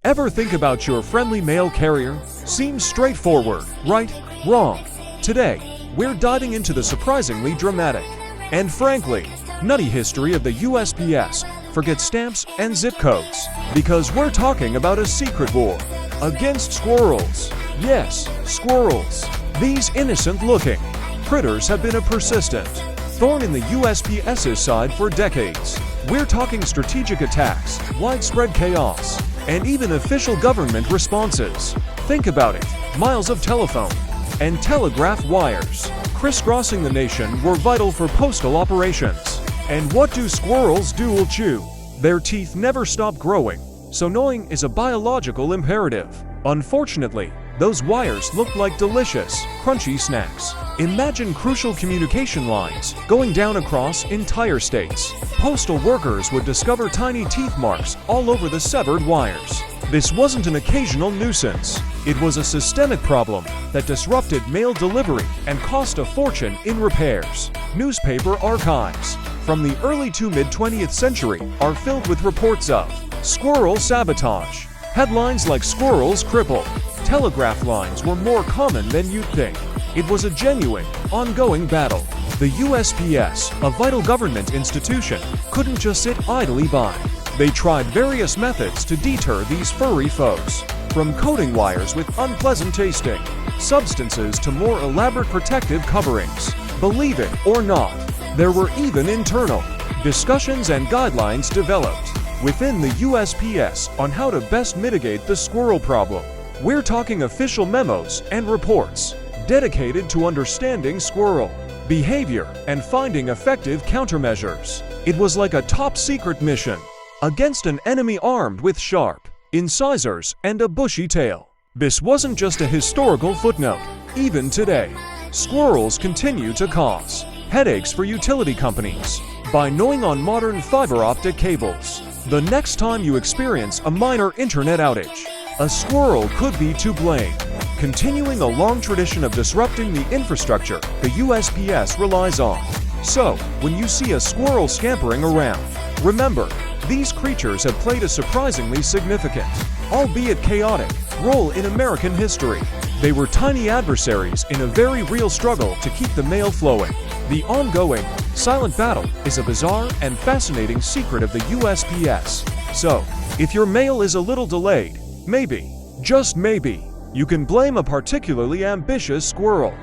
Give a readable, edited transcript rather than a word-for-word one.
Ever think about your friendly mail carrier? Seems straightforward, right? Wrong. Today, we're diving into the surprisingly dramatic and frankly, nutty history of the USPS. Forget stamps and zip codes, because we're talking about a secret war against squirrels. Yes, squirrels. These innocent-looking critters have been a persistent thorn in the USPS's side for decades. We're talking strategic attacks, widespread chaos, and even official government responses. Think about it. Miles of telephone and telegraph wires crisscrossing the nation were vital for postal operations. And what do squirrels dual chew? Their teeth never stop growing, so gnawing is a biological imperative. Unfortunately, those wires look like delicious, crunchy snacks. Imagine crucial communication lines going down across entire states. Postal workers would discover tiny teeth marks all over the severed wires. This wasn't an occasional nuisance. It was a systemic problem that disrupted mail delivery and cost a fortune in repairs. Newspaper archives from the early to mid-20th century are filled with reports of squirrel sabotage. Headlines like "Squirrels crippled." Telegraph lines were more common than you'd think. It was a genuine, ongoing battle. The USPS, a vital government institution, couldn't just sit idly by. They tried various methods to deter these furry foes, from coating wires with unpleasant tasting substances to more elaborate protective coverings. Believe it or not, there were even internal discussions and guidelines developed within the USPS on how to best mitigate the squirrel problem. We're talking official memos and reports dedicated to understanding squirrel behavior and finding effective countermeasures. It was like a top-secret mission against an enemy armed with sharp incisors and a bushy tail. This wasn't just a historical footnote. Even today, squirrels continue to cause headaches for utility companies by gnawing on modern fiber optic cables. The next time you experience a minor internet outage, a squirrel could be to blame. Continuing a long tradition of disrupting the infrastructure the USPS relies on. So, when you see a squirrel scampering around, remember, these creatures have played a surprisingly significant, albeit chaotic, role in American history. They were tiny adversaries in a very real struggle to keep the mail flowing. The ongoing, silent battle is a bizarre and fascinating secret of the USPS. So, if your mail is a little delayed, maybe, just maybe, you can blame a particularly ambitious squirrel.